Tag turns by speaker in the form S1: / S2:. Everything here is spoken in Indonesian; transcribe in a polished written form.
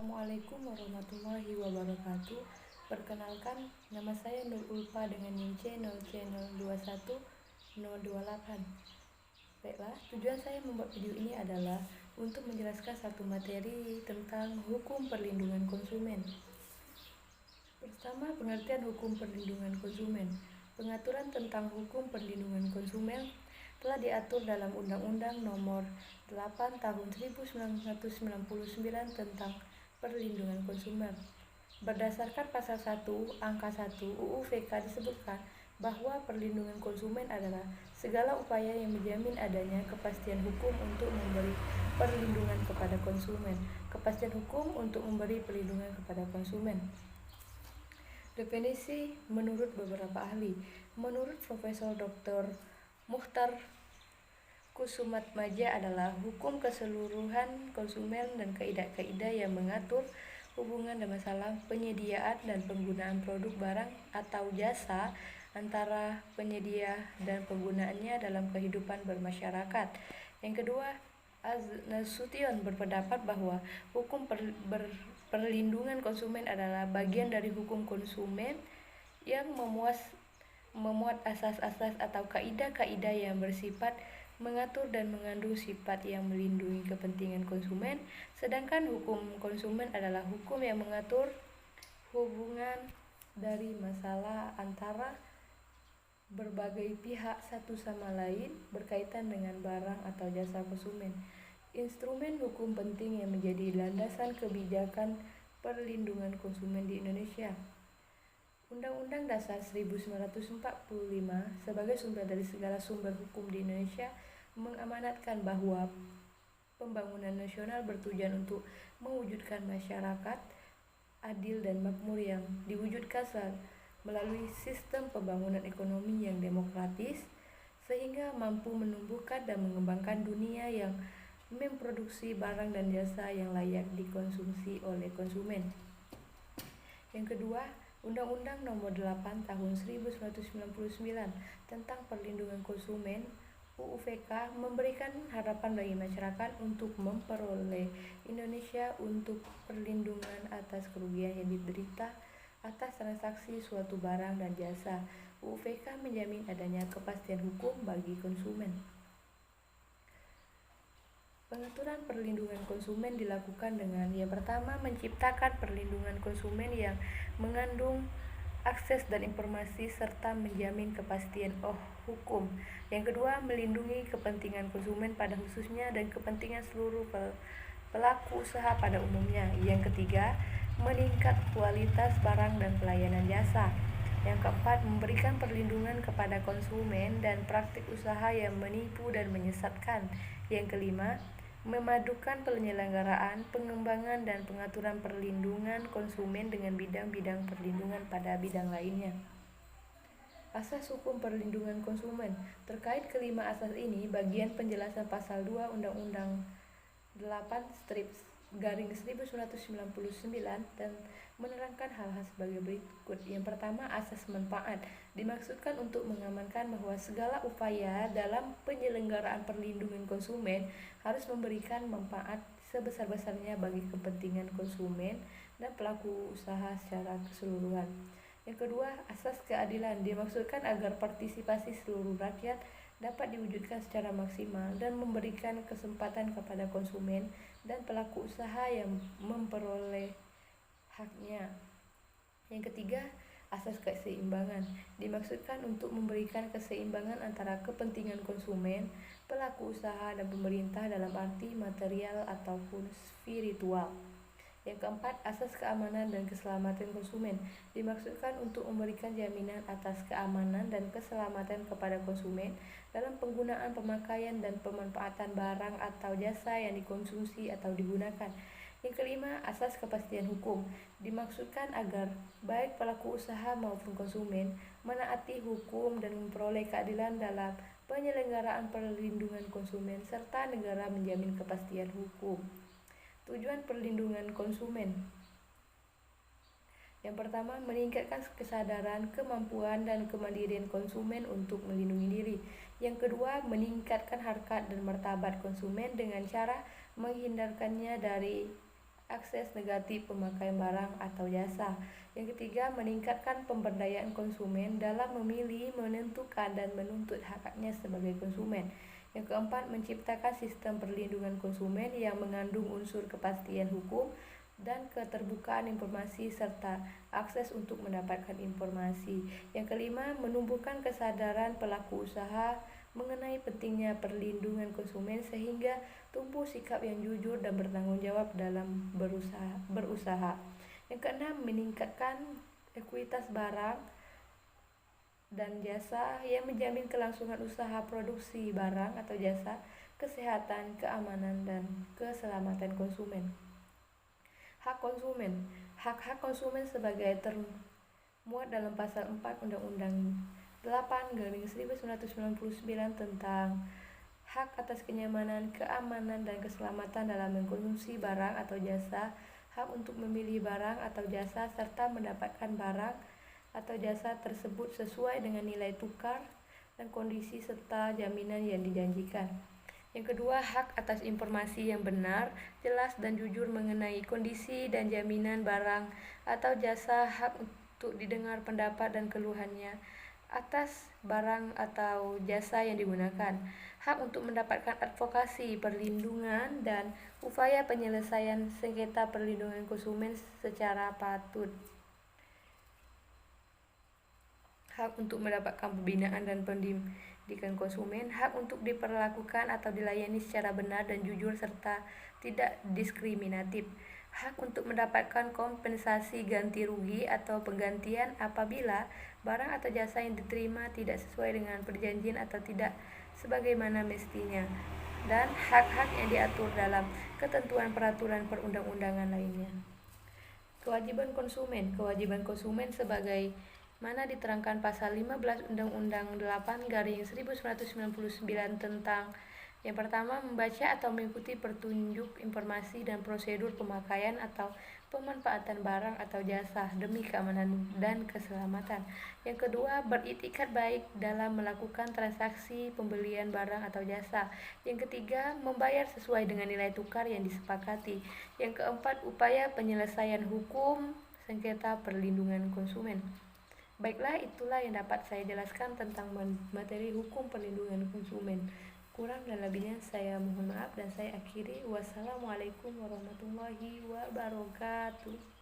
S1: Assalamualaikum warahmatullahi wabarakatuh. Perkenalkan, nama saya Nur Ulfa dengan NIM C0C021028. Baiklah, tujuan saya membuat video ini adalah untuk menjelaskan satu materi tentang hukum perlindungan konsumen. Pertama, pengertian hukum perlindungan konsumen. Pengaturan tentang hukum perlindungan konsumen telah diatur dalam Undang-Undang Nomor 8 Tahun 1999 tentang Perlindungan Konsumen. Berdasarkan Pasal 1 Angka 1 UU VK disebutkan bahwa perlindungan konsumen adalah segala upaya yang menjamin adanya kepastian hukum untuk memberi perlindungan kepada konsumen. Kepastian hukum untuk memberi perlindungan kepada konsumen. Definisi menurut beberapa ahli. Menurut Profesor Dr. Muhtar Kusumatmaja adalah hukum keseluruhan konsumen dan kaidah-kaidah yang mengatur hubungan dan masalah penyediaan dan penggunaan produk barang atau jasa antara penyedia dan penggunaannya dalam kehidupan bermasyarakat. Yang kedua, Nasution berpendapat bahwa hukum perlindungan konsumen adalah bagian dari hukum konsumen yang memuat asas-asas atau kaidah-kaidah yang bersifat mengatur dan mengandung sifat yang melindungi kepentingan konsumen, sedangkan hukum konsumen adalah hukum yang mengatur hubungan dari masalah antara berbagai pihak satu sama lain berkaitan dengan barang atau jasa konsumen. Instrumen hukum penting yang menjadi landasan kebijakan perlindungan konsumen di Indonesia. Undang-Undang Dasar 1945 sebagai sumber dari segala sumber hukum di Indonesia mengamanatkan bahwa pembangunan nasional bertujuan untuk mewujudkan masyarakat adil dan makmur yang diwujudkan melalui sistem pembangunan ekonomi yang demokratis sehingga mampu menumbuhkan dan mengembangkan dunia yang memproduksi barang dan jasa yang layak dikonsumsi oleh konsumen. Yang kedua, Undang-Undang Nomor 8 Tahun 1999 tentang Perlindungan Konsumen UU-VK memberikan harapan bagi masyarakat untuk memperoleh Indonesia untuk perlindungan atas kerugian yang diderita atas transaksi suatu barang dan jasa. UU-VK menjamin adanya kepastian hukum bagi konsumen. Pengaturan perlindungan konsumen dilakukan dengan yang pertama, menciptakan perlindungan konsumen yang mengandung akses dan informasi serta menjamin kepastian hukum. Yang kedua, melindungi kepentingan konsumen pada khususnya dan kepentingan seluruh pelaku usaha pada umumnya. Yang ketiga, meningkat kualitas barang dan pelayanan jasa. Yang keempat, memberikan perlindungan kepada konsumen dan praktik usaha yang menipu dan menyesatkan. Yang kelima, memadukan penyelenggaraan, pengembangan, dan pengaturan perlindungan konsumen dengan bidang-bidang perlindungan pada bidang lainnya. Asas hukum perlindungan konsumen. Terkait kelima asas ini, bagian penjelasan pasal 2 Undang-Undang 8/1999 dan menerangkan hal-hal sebagai berikut. Yang pertama, asas manfaat dimaksudkan untuk mengamankan bahwa segala upaya dalam penyelenggaraan perlindungan konsumen harus memberikan manfaat sebesar-besarnya bagi kepentingan konsumen dan pelaku usaha secara keseluruhan. Yang kedua, asas keadilan dimaksudkan agar partisipasi seluruh rakyat dapat diwujudkan secara maksimal dan memberikan kesempatan kepada konsumen dan pelaku usaha yang memperoleh haknya. Yang ketiga, asas keseimbangan dimaksudkan untuk memberikan keseimbangan antara kepentingan konsumen, pelaku usaha, dan pemerintah dalam arti material ataupun spiritual. Yang keempat, asas keamanan dan keselamatan konsumen dimaksudkan untuk memberikan jaminan atas keamanan dan keselamatan kepada konsumen dalam penggunaan, pemakaian, dan pemanfaatan barang atau jasa yang dikonsumsi atau digunakan. Yang kelima, asas kepastian hukum dimaksudkan agar baik pelaku usaha maupun konsumen menaati hukum dan memperoleh keadilan dalam penyelenggaraan perlindungan konsumen serta negara menjamin kepastian hukum. Tujuan perlindungan konsumen. Yang pertama, meningkatkan kesadaran, kemampuan, dan kemandirian konsumen untuk melindungi diri. Yang kedua, meningkatkan harkat dan martabat konsumen dengan cara menghindarkannya dari akses negatif pemakaian barang atau jasa. Yang ketiga, meningkatkan pemberdayaan konsumen dalam memilih, menentukan, dan menuntut hak-haknya sebagai konsumen. Yang keempat, menciptakan sistem perlindungan konsumen yang mengandung unsur kepastian hukum dan keterbukaan informasi serta akses untuk mendapatkan informasi. Yang kelima, menumbuhkan kesadaran pelaku usaha mengenai pentingnya perlindungan konsumen sehingga tumbuh sikap yang jujur dan bertanggung jawab dalam berusaha. Yang keenam, meningkatkan ekuitas barang dan jasa yang menjamin kelangsungan usaha produksi barang atau jasa, kesehatan, keamanan, dan keselamatan konsumen. Hak konsumen. Hak-hak konsumen sebagai termuat dalam pasal 4 Undang-Undang 8/1999 tentang hak atas kenyamanan, keamanan, dan keselamatan dalam mengkonsumsi barang atau jasa, hak untuk memilih barang atau jasa, serta mendapatkan barang atau jasa tersebut sesuai dengan nilai tukar dan kondisi serta jaminan yang dijanjikan. Yang kedua, hak atas informasi yang benar, jelas, dan jujur mengenai kondisi dan jaminan barang atau jasa, hak untuk didengar pendapat dan keluhannya atas barang atau jasa yang digunakan, hak untuk mendapatkan advokasi, perlindungan, dan upaya penyelesaian sengketa perlindungan konsumen secara patut, hak untuk mendapatkan pembinaan dan pendidikan konsumen, hak untuk diperlakukan atau dilayani secara benar dan jujur serta tidak diskriminatif, hak untuk mendapatkan kompensasi ganti rugi atau penggantian apabila barang atau jasa yang diterima tidak sesuai dengan perjanjian atau tidak sebagaimana mestinya, dan hak-hak yang diatur dalam ketentuan peraturan perundang-undangan lainnya. Kewajiban konsumen. Kewajiban konsumen sebagai mana diterangkan pasal 15 Undang-Undang 8/1999 tentang yang pertama, membaca atau mengikuti petunjuk informasi dan prosedur pemakaian atau pemanfaatan barang atau jasa demi keamanan dan keselamatan. Yang kedua, beriktikad baik dalam melakukan transaksi pembelian barang atau jasa. Yang ketiga, membayar sesuai dengan nilai tukar yang disepakati. Yang keempat, upaya penyelesaian hukum sengketa perlindungan konsumen. Baiklah, itulah yang dapat saya jelaskan tentang materi hukum perlindungan konsumen. Kurang dan lebihnya saya mohon maaf dan saya akhiri. Wassalamualaikum warahmatullahi wabarakatuh.